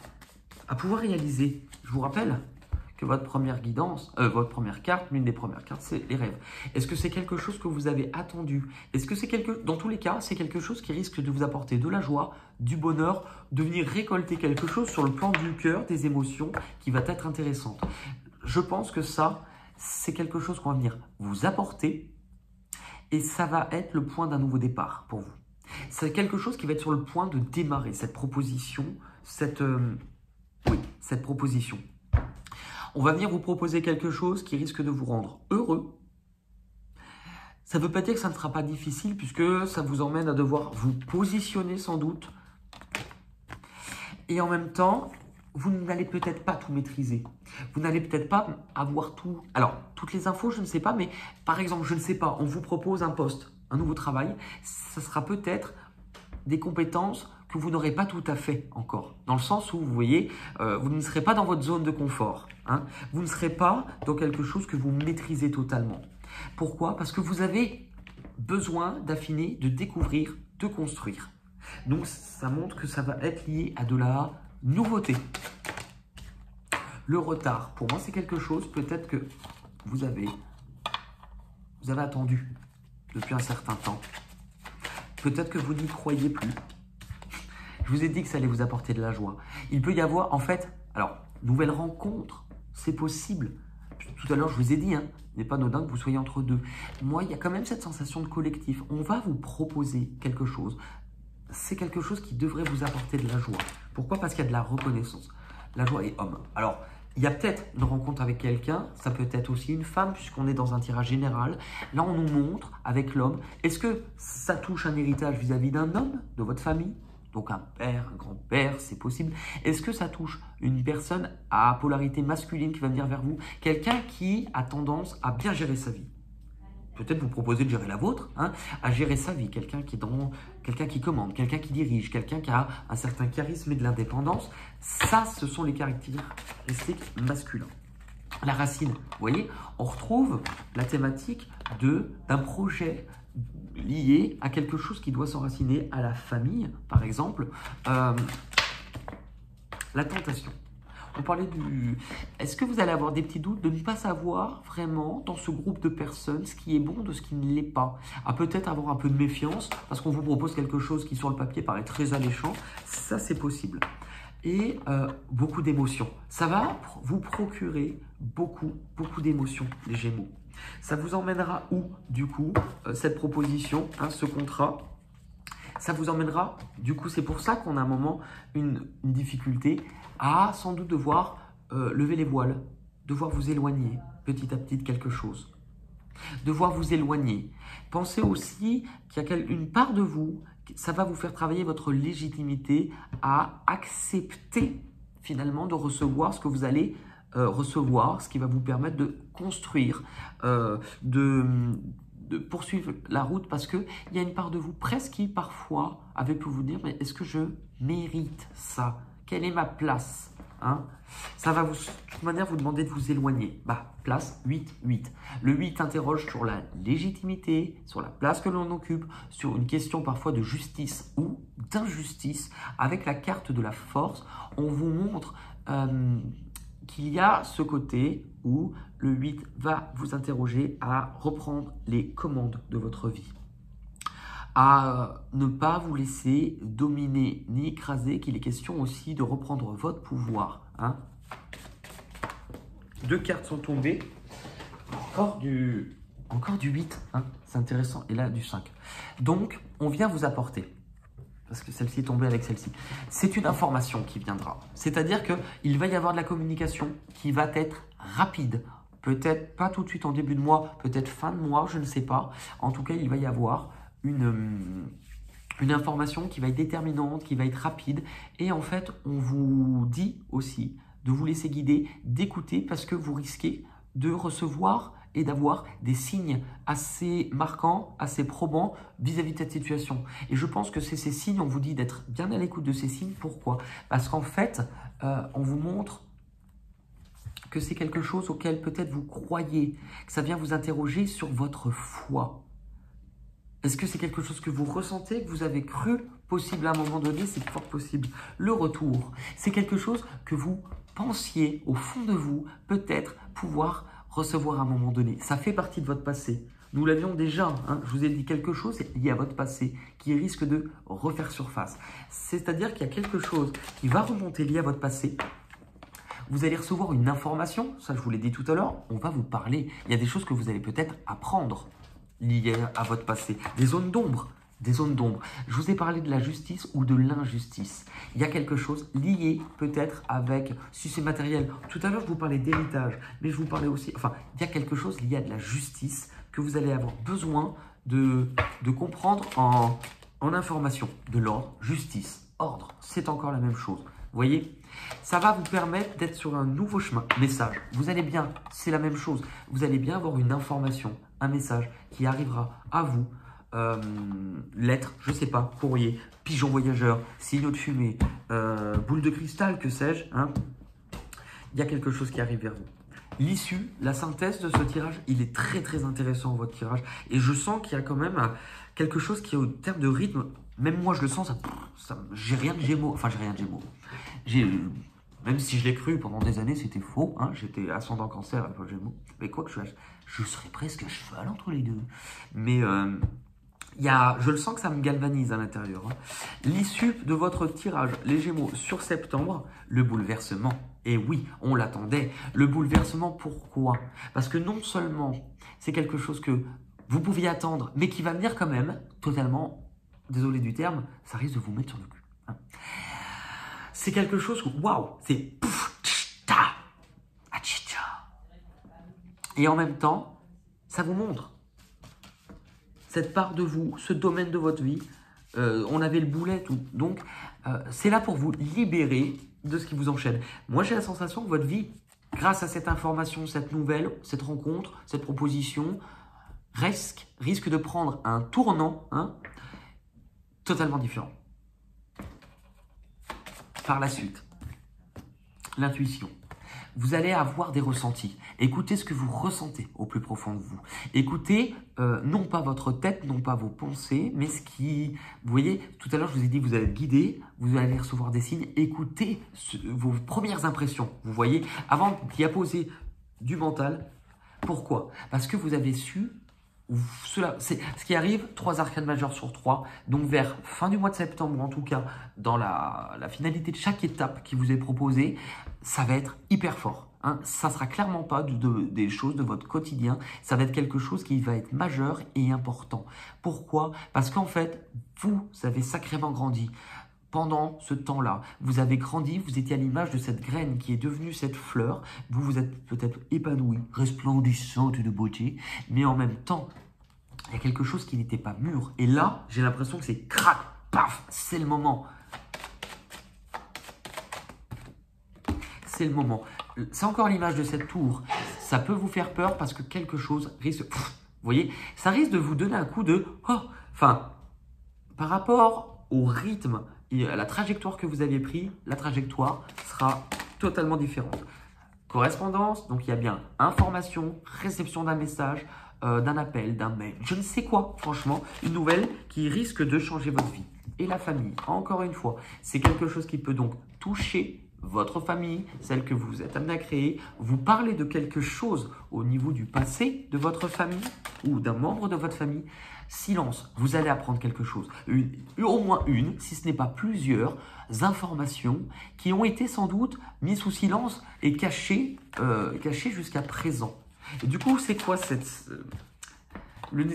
[SPEAKER 1] pouvoir réaliser. Je vous rappelle que votre première guidance, votre première carte, l'une des premières cartes, c'est les rêves. Est-ce que c'est quelque chose que vous avez attendu? Est-ce que c'est dans tous les cas, c'est quelque chose qui risque de vous apporter de la joie, du bonheur, de venir récolter quelque chose sur le plan du cœur, des émotions, qui va être intéressante. Je pense que ça, c'est quelque chose qu'on va venir vous apporter et ça va être le point d'un nouveau départ pour vous. C'est quelque chose qui va être sur le point de démarrer cette proposition, cette proposition. On va venir vous proposer quelque chose qui risque de vous rendre heureux. Ça ne veut pas dire que ça ne sera pas difficile puisque ça vous emmène à devoir vous positionner sans doute. Et en même temps, vous n'allez peut-être pas tout maîtriser. Vous n'allez peut-être pas avoir tout. Alors, toutes les infos, je ne sais pas, mais par exemple, je ne sais pas, on vous propose un poste, un nouveau travail. Ça sera peut-être des compétences que vous n'aurez pas tout à fait encore. Dans le sens où, vous voyez, vous ne serez pas dans votre zone de confort. Hein. Vous ne serez pas dans quelque chose que vous maîtrisez totalement. Pourquoi? Parce que vous avez besoin d'affiner, de découvrir, de construire. Donc, ça montre que ça va être lié à de la nouveauté. Le retard, pour moi, c'est quelque chose peut-être que vous avez attendu depuis un certain temps. Peut-être que vous n'y croyez plus. Je vous ai dit que ça allait vous apporter de la joie. Il peut y avoir, en fait, alors, nouvelle rencontre, c'est possible. Tout à l'heure, je vous ai dit, hein, il n'est pas anodin que vous soyez entre deux. Moi, il y a quand même cette sensation de collectif. On va vous proposer quelque chose. C'est quelque chose qui devrait vous apporter de la joie. Pourquoi? Parce qu'il y a de la reconnaissance. La joie est homme. Alors, il y a peut-être une rencontre avec quelqu'un, ça peut être aussi une femme puisqu'on est dans un tirage général. Là, on nous montre avec l'homme, est-ce que ça touche un héritage vis-à-vis d'un homme de votre famille? Donc un père, un grand-père, c'est possible. Est-ce que ça touche une personne à polarité masculine qui va venir vers vous? Quelqu'un qui a tendance à bien gérer sa vie. Peut-être vous proposez de gérer la vôtre, hein, à gérer sa vie, quelqu'un qui commande, quelqu'un qui dirige, quelqu'un qui a un certain charisme et de l'indépendance. Ça, ce sont les caractéristiques masculines. La racine, vous voyez, on retrouve la thématique d'un projet lié à quelque chose qui doit s'enraciner à la famille, par exemple, la tentation. On parlait du... Est-ce que vous allez avoir des petits doutes de ne pas savoir vraiment dans ce groupe de personnes ce qui est bon de ce qui ne l'est pas? À peut-être avoir un peu de méfiance parce qu'on vous propose quelque chose qui sur le papier paraît très alléchant. Ça, c'est possible. Et beaucoup d'émotions. Ça va vous procurer beaucoup d'émotions, les Gémeaux. Ça vous emmènera où, du coup, cette proposition, hein, ce contrat? Ça vous emmènera, du coup, c'est pour ça qu'on a un moment une difficulté à sans doute devoir lever les voiles, devoir vous éloigner petit à petit de quelque chose, devoir vous éloigner. Pensez aussi qu'il y a une part de vous, ça va vous faire travailler votre légitimité à accepter finalement de recevoir ce que vous allez recevoir, ce qui va vous permettre de construire, de poursuivre la route parce qu'il y a une part de vous presque qui parfois avait pu vous dire mais est-ce que je mérite ça? Quelle est ma place, hein? Ça va de toute manière vous demander de vous éloigner. Bah, place 8-8. Le 8 interroge sur la légitimité, sur la place que l'on occupe, sur une question parfois de justice ou d'injustice. Avec la carte de la force, on vous montre qu'il y a ce côté où le 8 va vous interroger à reprendre les commandes de votre vie, à ne pas vous laisser dominer ni écraser, qu'il est question aussi de reprendre votre pouvoir, hein. 2 cartes sont tombées, encore du 8, hein, c'est intéressant, et là du 5. Donc, on vient vous apporter, parce que celle-ci est tombée avec celle-ci, c'est une information qui viendra. C'est-à-dire qu'il va y avoir de la communication qui va être rapide. Peut-être pas tout de suite en début de mois, peut-être fin de mois, je ne sais pas. En tout cas, il va y avoir une information qui va être déterminante, qui va être rapide. Et en fait, on vous dit aussi de vous laisser guider, d'écouter, parce que vous risquez de recevoir et d'avoir des signes assez marquants, assez probants vis-à-vis de cette situation. Et je pense que c'est ces signes, on vous dit d'être bien à l'écoute de ces signes. Pourquoi? Parce qu'en fait, on vous montre que c'est quelque chose auquel peut-être vous croyez, que ça vient vous interroger sur votre foi. Est-ce que c'est quelque chose que vous ressentez, que vous avez cru possible à un moment donné? C'est fort possible. Le retour, c'est quelque chose que vous pensiez au fond de vous, peut-être pouvoir recevoir à un moment donné. Ça fait partie de votre passé. Nous l'avions déjà, hein, je vous ai dit quelque chose lié à votre passé qui risque de refaire surface. C'est-à-dire qu'il y a quelque chose qui va remonter lié à votre passé. Vous allez recevoir une information, ça je vous l'ai dit tout à l'heure, on va vous parler. Il y a des choses que vous allez peut-être apprendre liées à votre passé. Des zones d'ombre, des zones d'ombre. Je vous ai parlé de la justice ou de l'injustice. Il y a quelque chose lié peut-être avec, si c'est matériel. Tout à l'heure, je vous parlais d'héritage, mais je vous parlais aussi, enfin, il y a quelque chose lié à de la justice que vous allez avoir besoin de comprendre en information. De l'ordre, justice, ordre, c'est encore la même chose. Vous voyez, ça va vous permettre d'être sur un nouveau chemin. Message, vous allez bien, c'est la même chose. Vous allez bien avoir une information, un message qui arrivera à vous. Lettre, je sais pas, courrier, pigeon voyageur, signaux de fumée, boule de cristal, que sais-je, hein. Il y a quelque chose qui arrive vers vous. L'issue, la synthèse de ce tirage, il est très intéressant, votre tirage. Et je sens qu'il y a quand même quelque chose qui est au terme de rythme. Même moi, je le sens, j'ai rien de Gémeaux. Enfin, j'ai rien de Gémeaux. Même si je l'ai cru pendant des années, c'était faux. Hein, j'étais ascendant cancer avec le Gémeaux. Mais quoi que je serais presque à cheval entre les deux. Mais je le sens que ça me galvanise à l'intérieur. Hein. L'issue de votre tirage, les Gémeaux, sur septembre, le bouleversement. Et oui, on l'attendait. Le bouleversement, pourquoi? Parce que non seulement c'est quelque chose que vous pouviez attendre, mais qui va venir quand même totalement, désolé du terme, ça risque de vous mettre sur le cul. Hein. C'est quelque chose où, waouh, c'est pouf, ta. Et en même temps, ça vous montre cette part de vous, ce domaine de votre vie. On avait le boulet, tout. Donc, c'est là pour vous libérer de ce qui vous enchaîne. Moi, j'ai la sensation que votre vie, grâce à cette information, cette nouvelle, cette rencontre, cette proposition, risque de prendre un tournant totalement différent. Par la suite, l'intuition. Vous allez avoir des ressentis. Écoutez ce que vous ressentez au plus profond de vous. Écoutez non pas votre tête, non pas vos pensées, mais ce qui... Vous voyez, tout à l'heure, je vous ai dit que vous allez être guidé, vous allez recevoir des signes. Écoutez vos premières impressions. Vous voyez, avant d'y apposer du mental. Pourquoi? Parce que vous avez su... C'est ce qui arrive, 3 arcanes majeures sur 3, donc vers fin du mois de septembre, en tout cas, dans la finalité de chaque étape qui vous est proposée, ça va être hyper fort. Ça ne sera clairement pas des choses de votre quotidien, ça va être quelque chose qui va être majeur et important. Pourquoi? Parce qu'en fait, vous avez sacrément grandi. Pendant ce temps-là, vous avez grandi, vous étiez à l'image de cette graine qui est devenue cette fleur. Vous vous êtes peut-être épanoui, resplendissante de beauté, mais en même temps, il y a quelque chose qui n'était pas mûr. Et là, j'ai l'impression que c'est crac, paf, c'est le moment. C'est le moment. C'est encore l'image de cette tour. Ça peut vous faire peur parce que quelque chose risque... Vous voyez, ça risque de vous donner un coup de... Enfin, par rapport au rythme et à la trajectoire que vous aviez pris, la trajectoire sera totalement différente. Correspondance, donc il y a bien information, réception d'un message, d'un appel, d'un mail, je ne sais quoi, franchement, une nouvelle qui risque de changer votre vie. Et la famille, encore une fois, c'est quelque chose qui peut donc toucher votre famille, celle que vous êtes amené à créer. Vous parlez de quelque chose au niveau du passé de votre famille ou d'un membre de votre famille. Silence, vous allez apprendre quelque chose. Au moins une, si ce n'est pas plusieurs informations qui ont été sans doute mises sous silence et cachées jusqu'à présent. Et du coup, c'est quoi le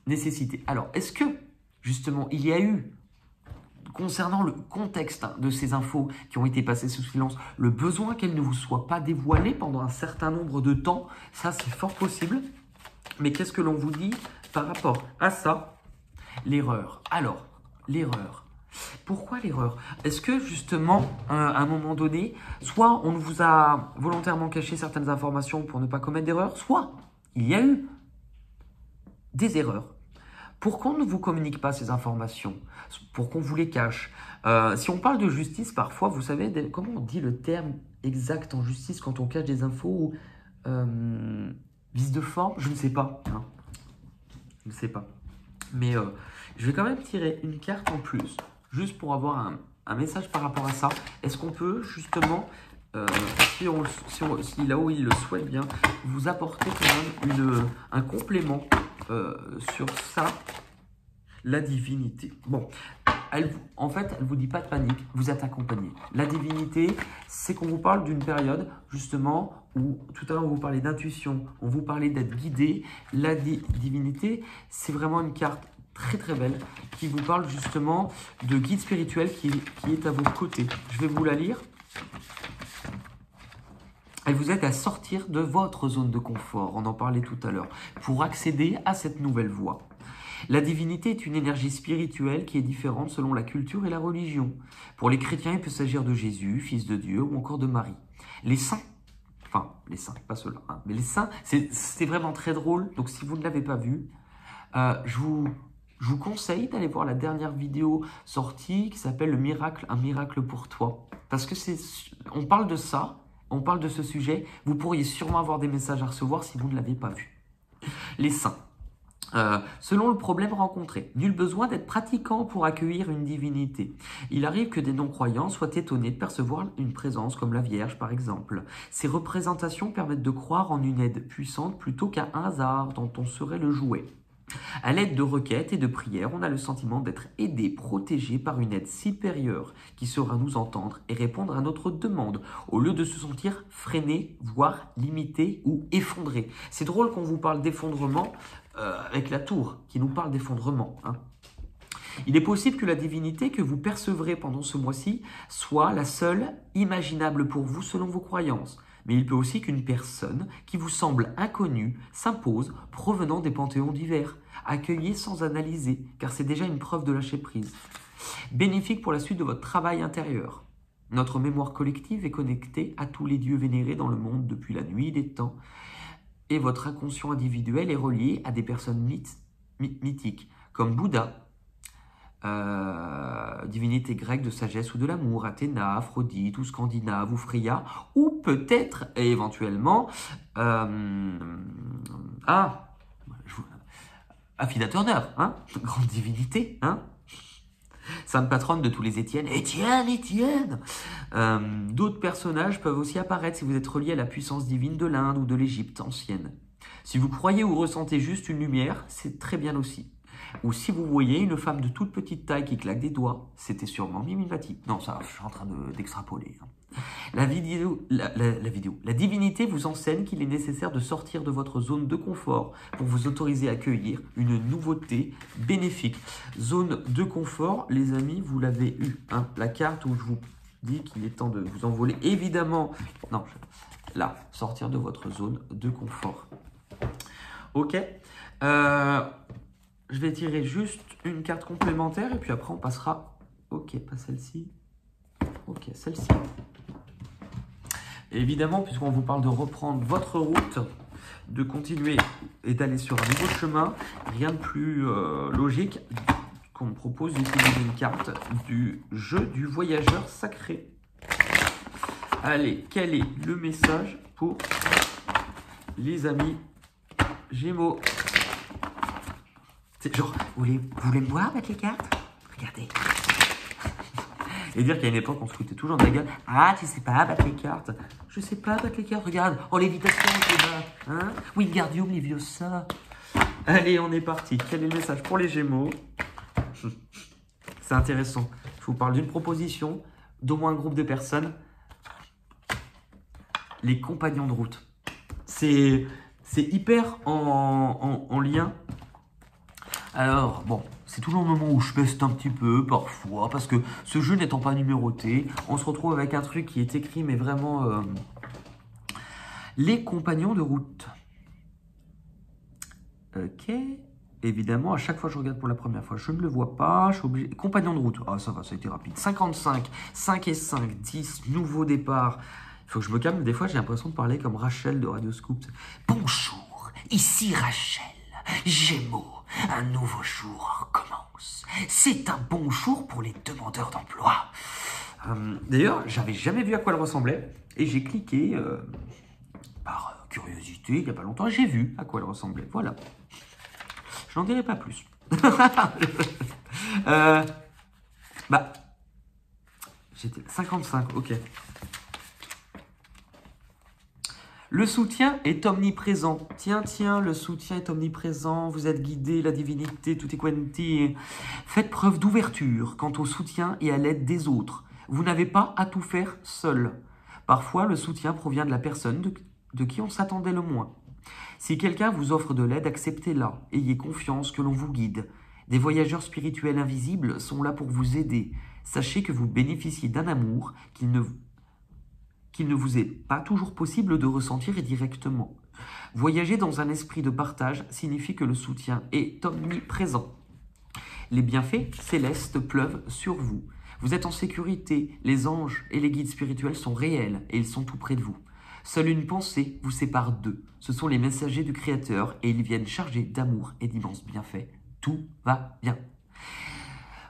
[SPEAKER 1] nécessité? Alors, est-ce que, justement, il y a eu, concernant le contexte de ces infos qui ont été passées sous silence, le besoin qu'elles ne vous soient pas dévoilées pendant un certain nombre de temps? Ça, c'est fort possible. Mais qu'est-ce que l'on vous dit par rapport à ça? L'erreur. Alors, l'erreur. Pourquoi l'erreur? Est-ce que justement, à un moment donné, soit on vous a volontairement caché certaines informations pour ne pas commettre d'erreur, soit il y a eu des erreurs. Pour qu'on ne vous communique pas ces informations, pour qu'on vous les cache. Si on parle de justice, parfois, vous savez, comment on dit le terme exact en justice quand on cache des infos ou vice de forme? Je ne sais pas. Je ne sais pas. Mais je vais quand même tirer une carte en plus, juste pour avoir un message par rapport à ça. Est-ce qu'on peut justement, si là où il le souhaite bien, vous apporter quand même un complément sur ça, la divinité. Bon, en fait, elle ne vous dit pas de panique, vous êtes accompagné. La divinité, c'est qu'on vous parle d'une période, justement, où tout à l'heure, on vous parlait d'intuition, on vous parlait d'être guidé. La divinité, c'est vraiment une carte très très belle qui vous parle justement de guide spirituel qui est à vos côtés. Je vais vous la lire. Elle vous aide à sortir de votre zone de confort, on en parlait tout à l'heure, pour accéder à cette nouvelle voie. La divinité est une énergie spirituelle qui est différente selon la culture et la religion. Pour les chrétiens, il peut s'agir de Jésus, fils de Dieu, ou encore de Marie. Les saints, enfin les saints, pas ceux-là, mais les saints, c'est vraiment très drôle. Donc si vous ne l'avez pas vu, je vous conseille d'aller voir la dernière vidéo sortie qui s'appelle « Le miracle, un miracle pour toi ». Parce que on parle de ça, on parle de ce sujet, vous pourriez sûrement avoir des messages à recevoir si vous ne l'avez pas vu. Les saints. Selon le problème rencontré, nul besoin d'être pratiquant pour accueillir une divinité. Il arrive que des non-croyants soient étonnés de percevoir une présence comme la Vierge par exemple. Ces représentations permettent de croire en une aide puissante plutôt qu'à un hasard dont on serait le jouet. À l'aide de requêtes et de prières, on a le sentiment d'être aidé, protégé par une aide supérieure qui saura nous entendre et répondre à notre demande, au lieu de se sentir freiné, voire limité ou effondré. C'est drôle qu'on vous parle d'effondrement avec la tour qui nous parle d'effondrement. Il est possible que la divinité que vous percevrez pendant ce mois-ci soit la seule imaginable pour vous selon vos croyances. Mais il peut aussi qu'une personne qui vous semble inconnue s'impose provenant des panthéons divers. Accueillez sans analyser, car c'est déjà une preuve de lâcher prise. Bénéfique pour la suite de votre travail intérieur. Notre mémoire collective est connectée à tous les dieux vénérés dans le monde depuis la nuit des temps, et votre inconscient individuel est relié à des personnes mythiques, comme Bouddha, divinité grecque de sagesse ou de l'amour, Athéna, Aphrodite, ou Scandinave, ou Freya, ou peut-être, et éventuellement, Affida Turner, hein, grande divinité, hein, sainte patronne de tous les Étienne. Étienne. D'autres personnages peuvent aussi apparaître si vous êtes relié à la puissance divine de l'Inde ou de l'Égypte ancienne. Si vous croyez ou ressentez juste une lumière, c'est très bien aussi. Ou si vous voyez une femme de toute petite taille qui claque des doigts, c'était sûrement Mimimati. Non, ça, je suis en train d'extrapoler. La divinité vous enseigne qu'il est nécessaire de sortir de votre zone de confort pour vous autoriser à accueillir une nouveauté bénéfique. Zone de confort, les amis, vous l'avez eu. Hein, la carte où je vous dis qu'il est temps de vous envoler. Évidemment, non, là, sortir de votre zone de confort. Ok. Je vais tirer juste une carte complémentaire et puis après on passera. Ok, pas celle-ci. Ok, celle-ci. Évidemment, puisqu'on vous parle de reprendre votre route, de continuer et d'aller sur un nouveau chemin, rien de plus logique qu'on me propose d'utiliser une carte du jeu du voyageur sacré. Allez, quel est le message pour les amis Gémeaux? C'est genre, vous voulez me voir battre les cartes? Regardez. Et dire qu'à une époque, on se foutait toujours de la gueule. Ah, tu sais pas battre les cartes? Je sais pas battre les cartes, regarde. Oh, l'évitation, c'est bas. Hein? Wingardium Leviosa. Allez, on est parti. Quel est le message pour les Gémeaux? C'est intéressant. Je vous parle d'une proposition d'au moins un groupe de personnes. Les compagnons de route. C'est hyper en lien. Alors, bon, c'est toujours le moment où je peste un petit peu, parfois, parce que ce jeu n'étant pas numéroté, on se retrouve avec un truc qui est écrit, mais vraiment... les compagnons de route. Ok. Évidemment, à chaque fois que je regarde pour la première fois, je ne le vois pas, je suis obligé... Compagnons de route. Ah, ça va, ça a été rapide. 55, 5 et 5, 10, nouveau départ. Il faut que je me calme, des fois j'ai l'impression de parler comme Rachel de Radio Scoop. Bonjour, ici Rachel. Gémeaux, un nouveau jour commence. C'est un bon jour pour les demandeurs d'emploi. D'ailleurs, j'avais jamais vu à quoi elle ressemblait et j'ai cliqué par curiosité il n'y a pas longtemps et j'ai vu à quoi elle ressemblait. Voilà. Je n'en dirai pas plus. J'étais 55, ok. Le soutien est omniprésent. Tiens, le soutien est omniprésent. Vous êtes guidé, la divinité, tout est quanti. Faites preuve d'ouverture quant au soutien et à l'aide des autres. Vous n'avez pas à tout faire seul. Parfois, le soutien provient de la personne de qui on s'attendait le moins. Si quelqu'un vous offre de l'aide, acceptez-la. Ayez confiance que l'on vous guide. Des voyageurs spirituels invisibles sont là pour vous aider. Sachez que vous bénéficiez d'un amour qu'il ne vous est pas toujours possible de ressentir directement. Voyager dans un esprit de partage signifie que le soutien est omniprésent. Les bienfaits célestes pleuvent sur vous. Vous êtes en sécurité, les anges et les guides spirituels sont réels et ils sont tout près de vous. Seule une pensée vous sépare d'eux. Ce sont les messagers du Créateur et ils viennent chargés d'amour et d'immenses bienfaits. Tout va bien.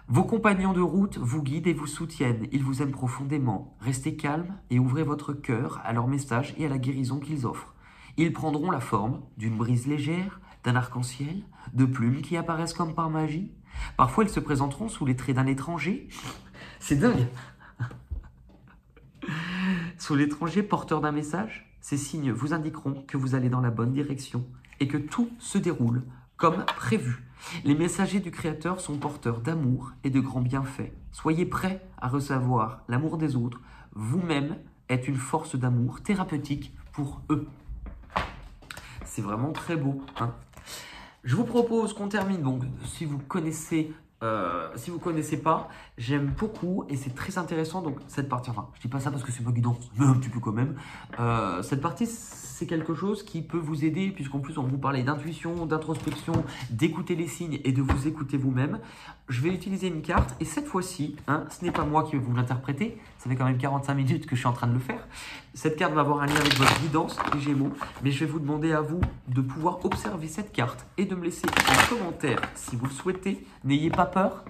[SPEAKER 1] Vos compagnons de route vous guident et vous soutiennent. Ils vous aiment profondément. Restez calme et ouvrez votre cœur à leur message et à la guérison qu'ils offrent. Ils prendront la forme d'une brise légère, d'un arc-en-ciel, de plumes qui apparaissent comme par magie. Parfois, ils se présenteront sous les traits d'un étranger. C'est dingue. Sous l'étranger porteur d'un message, ces signes vous indiqueront que vous allez dans la bonne direction et que tout se déroule comme prévu. Les messagers du Créateur sont porteurs d'amour et de grands bienfaits. Soyez prêts à recevoir l'amour des autres. Vous-même êtes une force d'amour thérapeutique pour eux. C'est vraiment très beau. Hein. Je vous propose qu'on termine. Donc, si vous connaissez Si vous ne connaissez pas, j'aime beaucoup et c'est très intéressant. Donc cette partie, enfin je dis pas ça parce que c'est ma guidance, mais un petit peu quand même. Cette partie c'est quelque chose qui peut vous aider puisqu'en plus on vous parlait d'intuition, d'introspection, d'écouter les signes et de vous écouter vous-même. Je vais utiliser une carte et cette fois-ci, hein, ce n'est pas moi qui vais vous l'interpréter. Ça fait quand même 45 minutes que je suis en train de le faire. Cette carte va avoir un lien avec votre guidance, les Gémeaux, mais je vais vous demander à vous de pouvoir observer cette carte et de me laisser un commentaire si vous le souhaitez. N'ayez pas peur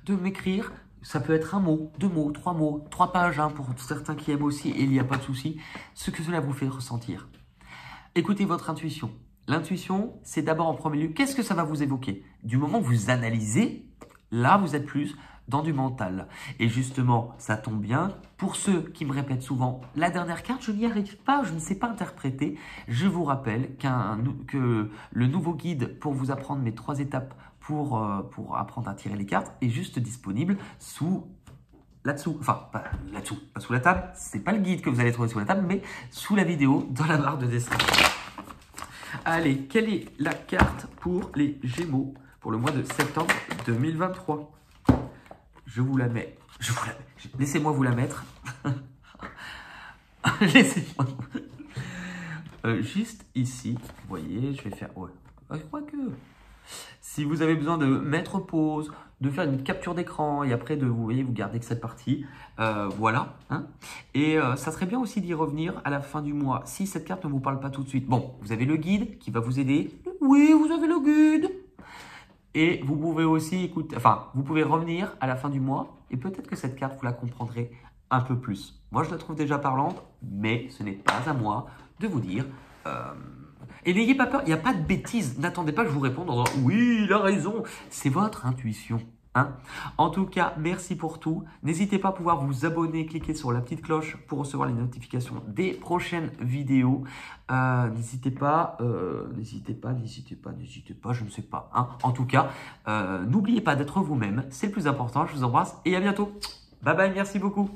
[SPEAKER 1] de m'écrire. Ça peut être un mot, 2 mots, 3 mots, 3 pages hein, pour certains qui aiment aussi et il n'y a pas de souci. Ce que cela vous fait ressentir. Écoutez votre intuition. L'intuition, c'est d'abord en premier lieu, qu'est-ce que ça va vous évoquer? Du moment que vous analysez, là vous êtes plus dans du mental. Et justement, ça tombe bien. Pour ceux qui me répètent souvent, la dernière carte, je n'y arrive pas, je ne sais pas interpréter. Je vous rappelle que le nouveau guide pour vous apprendre mes 3 étapes pour apprendre à tirer les cartes est juste disponible là-dessous, enfin pas là-dessous, pas sous la table, c'est pas le guide que vous allez trouver sous la table, mais sous la vidéo dans la barre de description. Allez, quelle est la carte pour les Gémeaux pour le mois de septembre 2023? Je vous la mets. Laissez-moi vous la mettre. Laissez-moi. Juste ici, vous voyez, je vais faire... Ouais, je crois que... Si vous avez besoin de mettre pause, de faire une capture d'écran et après de, vous voyez, vous gardez que cette partie, voilà. Hein. Et ça serait bien aussi d'y revenir à la fin du mois, si cette carte ne vous parle pas tout de suite. Bon, vous avez le guide qui va vous aider. Oui, vous avez le guide. Et vous pouvez aussi écouter, enfin, vous pouvez revenir à la fin du mois et peut-être que cette carte, vous la comprendrez un peu plus. Moi, je la trouve déjà parlante, mais ce n'est pas à moi de vous dire... Et n'ayez pas peur, il n'y a pas de bêtises. N'attendez pas que je vous réponde en disant « Oui, il a raison ». C'est votre intuition. Hein. En tout cas, merci pour tout. N'hésitez pas à pouvoir vous abonner, cliquer sur la petite cloche pour recevoir les notifications des prochaines vidéos. N'hésitez pas, je ne sais pas. Hein. En tout cas, n'oubliez pas d'être vous-même. C'est le plus important. Je vous embrasse et à bientôt. Bye bye, merci beaucoup.